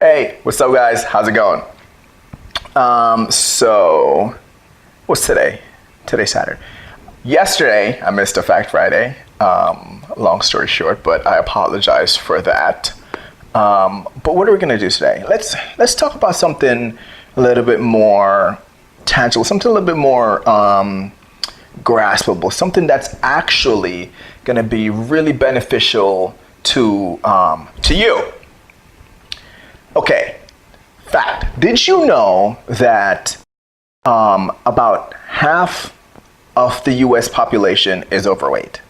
Hey, what's up, guys? How's it going? So what's today? Today's Saturday. Yesterday, I missed a Fact Friday. Long story short, but I apologize for that. But what are we gonna do today? Let's talk about something a little bit more tangible, something a little bit more graspable, something that's actually gonna be really beneficial to you. Okay, fact. Did you know that about half of the US population is overweight?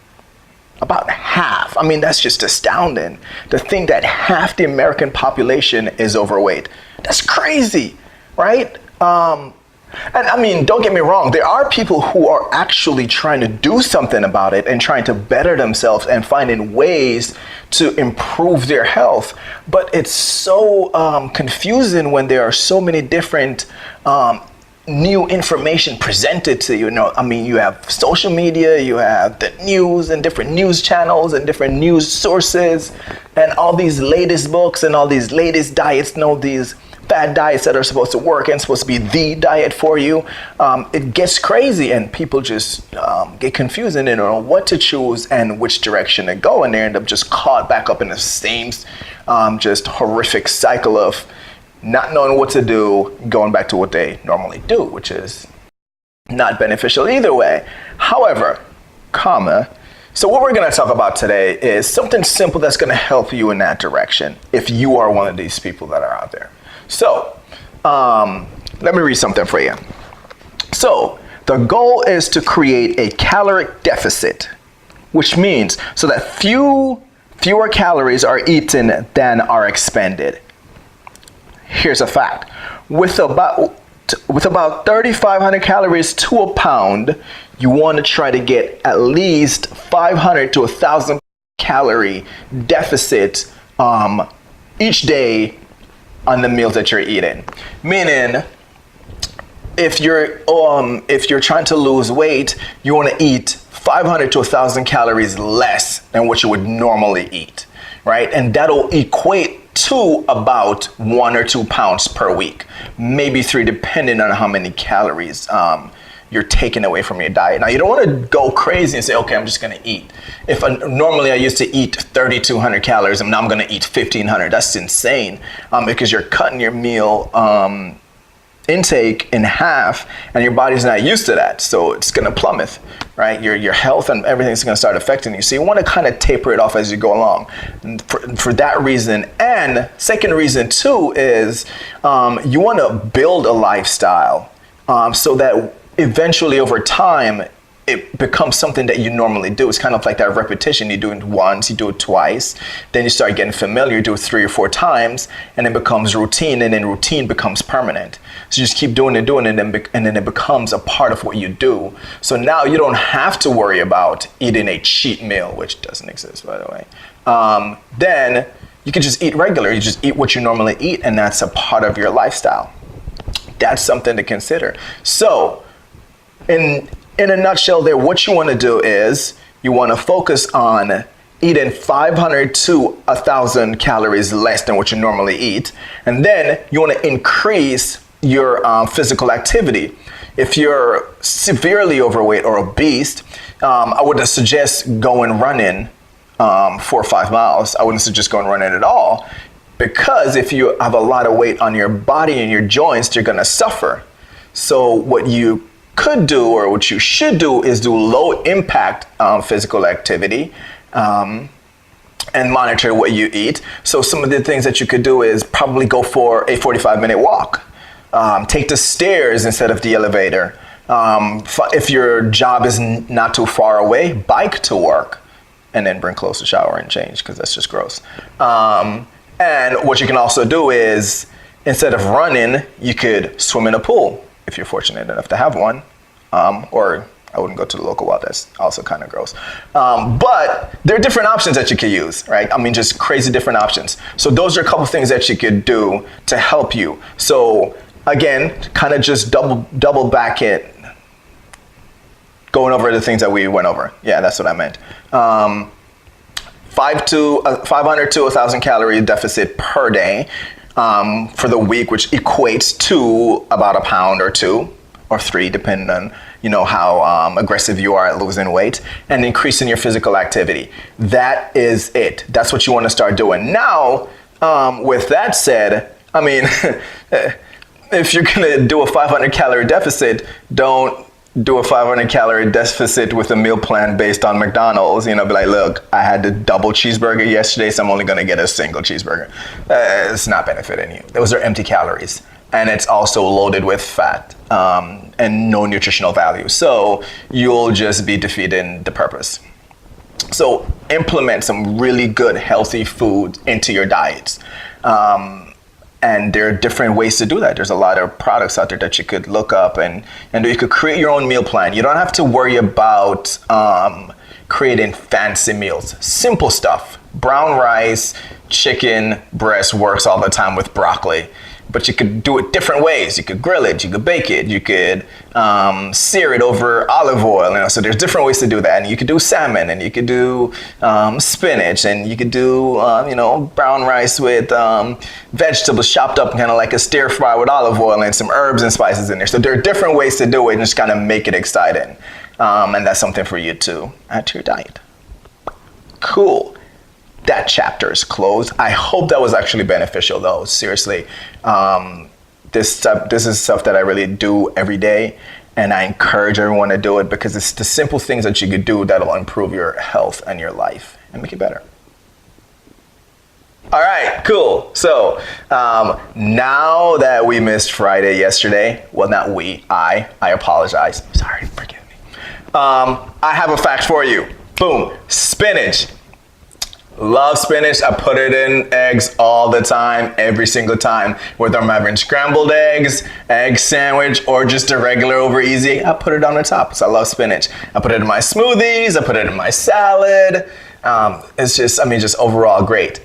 About half. I mean, that's just astounding. To think that half the American population is overweight. That's crazy, right? And I mean, don't get me wrong, there are people who are actually trying to do something about it and trying to better themselves and finding ways to improve their health. But it's so confusing when there are so many different new information presented to you. I mean, you have social media, you have the news and different news channels and different news sources and all these latest books and all these latest diets and all these fad diets that are supposed to work and supposed to be the diet for you. It gets crazy and people just get confused and they don't know what to choose and which direction to go, and they end up just caught back up in the same just horrific cycle of not knowing what to do, going back to what they normally do, which is not beneficial either way. However, so what we're going to talk about today is something simple that's going to help you in that direction if you are one of these people that are out there. So let me read something for you. So the goal is to create a caloric deficit, which means so that fewer calories are eaten than are expended. Here's a fact. With about 3,500 calories to a pound, you want to try to get at least 500 to 1,000 calorie deficit each day on the meals that you're eating. Meaning, if you're trying to lose weight, you want to eat 500 to 1,000 calories less than what you would normally eat, right? And that'll equate to about 1 or 2 pounds per week, maybe 3, depending on how many calories you're taking away from your diet. Now, you don't want to go crazy and say, okay, I'm just going to eat. Normally I used to eat 3,200 calories and now I'm going to eat 1,500. That's insane because you're cutting your meal intake in half and your body's not used to that. So it's going to plummet, right? Your health and everything's going to start affecting you. So you want to kind of taper it off as you go along for that reason. And second reason too is you want to build a lifestyle so that eventually over time it becomes something that you normally do. It's kind of like that repetition. You do it once, you do it twice, then you start getting familiar, you do it 3 or 4 times, and it becomes routine, and then routine becomes permanent. So you just keep doing it, and then it becomes a part of what you do. So now you don't have to worry about eating a cheat meal, which doesn't exist, by the way. Then you can just eat regular. You just eat what you normally eat, and that's a part of your lifestyle. That's something to consider. So in a nutshell there, what you want to do is you want to focus on eating 500 to 1,000 calories less than what you normally eat. And then you want to increase your physical activity. If you're severely overweight or obese, I would suggest going running 4 or 5 miles. I wouldn't suggest going running at all, because if you have a lot of weight on your body and your joints, you're going to suffer. So what you could do, or what you should do, is do low impact physical activity and monitor what you eat. So some of the things that you could do is probably go for a 45-minute walk. Take the stairs instead of the elevator. If your job is not too far away, bike to work, and then bring clothes to shower and change, because that's just gross. And what you can also do is, instead of running, you could swim in a pool if you're fortunate enough to have one, or I wouldn't go to the local well, that's also kind of gross. But there are different options that you could use, right? I mean, just crazy different options. So those are a couple things that you could do to help you. So again, kind of just double back it, going over the things that we went over. Yeah, that's what I meant. 500 to 1,000 calorie deficit per day. for the week, which equates to about a pound or 2 or 3, depending on how aggressive you are at losing weight, and increasing your physical activity. That is it. That's what you want to start doing. Now, with that said, I mean, if you're gonna do a 500 calorie deficit, don't do a 500 calorie deficit with a meal plan based on McDonald's. Be like, look, I had the double cheeseburger yesterday, so I'm only gonna get a single cheeseburger. It's not benefiting you. Those are empty calories. And it's also loaded with fat and no nutritional value. So you'll just be defeating the purpose. So implement some really good, healthy food into your diets. And there are different ways to do that. There's a lot of products out there that you could look up and you could create your own meal plan. You don't have to worry about creating fancy meals. Simple stuff. Brown rice, chicken breast works all the time with broccoli. But you could do it different ways. You could grill it, you could bake it, you could sear it over olive oil. So there's different ways to do that. And you could do salmon, and you could do spinach, and you could do brown rice with vegetables chopped up kind of like a stir fry with olive oil and some herbs and spices in there. So there are different ways to do it and just kind of make it exciting. And that's something for you to add to your diet. Cool. That chapter is closed. I hope that was actually beneficial, though. Seriously, this is stuff that I really do every day, and I encourage everyone to do it because it's the simple things that you could do that'll improve your health and your life and make it better. All right, cool. So now that we missed Friday yesterday, well, not we, I apologize. Sorry, forgive me. I have a fact for you. Boom, spinach. Love spinach. I put it in eggs all the time, every single time. Whether I'm having scrambled eggs, egg sandwich, or just a regular over easy, I put it on the top. So I love spinach. I put it in my smoothies. I put it in my salad. It's just overall great.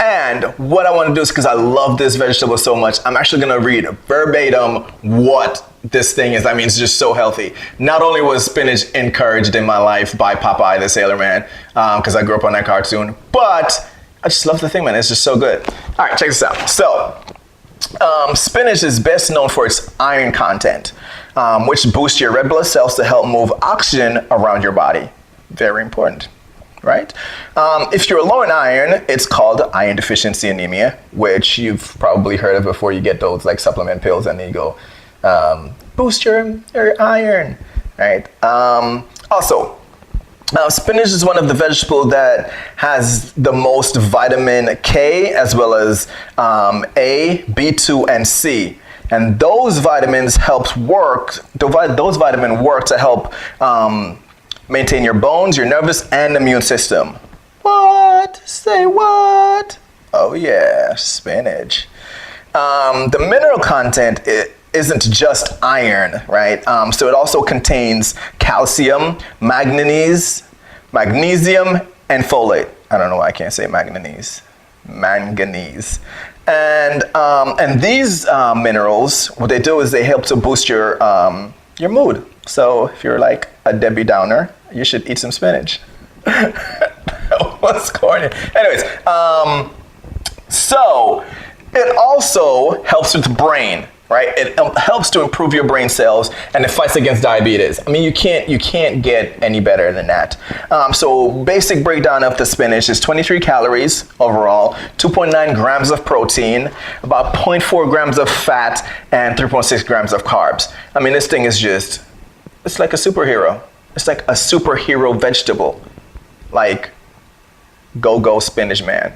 And what I want to do is, because I love this vegetable so much, I'm actually going to read verbatim what this thing is. I mean, it's just so healthy. Not only was spinach encouraged in my life by Popeye the Sailor Man, because I grew up on that cartoon, but I just love the thing, man. It's just so good. All right, check this out. So, spinach is best known for its iron content, which boosts your red blood cells to help move oxygen around your body. Very important. Right? If you're low in iron, it's called iron deficiency anemia, which you've probably heard of before. You get those like supplement pills and then you go, boost your iron, right? Also, spinach is one of the vegetables that has the most vitamin K as well as A, B2, and C. And those vitamins those vitamins work to help maintain your bones, your nervous, and immune system. What? Say what? Oh yeah, spinach. The mineral content isn't just iron, right? So it also contains calcium, magnesium, and folate. I don't know why I can't say manganese. And these minerals, what they do is they help to boost your mood. So if you're like a Debbie Downer, you should eat some spinach. What's corny? Anyways, so it also helps with the brain, right? It helps to improve your brain cells, and it fights against diabetes. I mean, you can't get any better than that. So basic breakdown of the spinach is 23 calories overall, 2.9 grams of protein, about 0.4 grams of fat, and 3.6 grams of carbs. I mean, this thing is it's like a superhero. It's like a superhero vegetable. Like, go spinach man.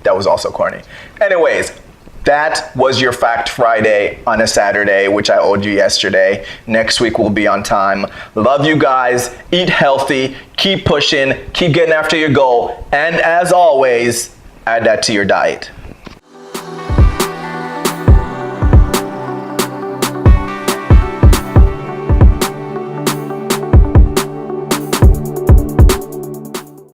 That was also corny. Anyways, that was your Fact Friday on a Saturday, which I owed you yesterday. Next week we'll be on time. Love you guys. Eat healthy. Keep pushing. Keep getting after your goal. And as always, add that to your diet.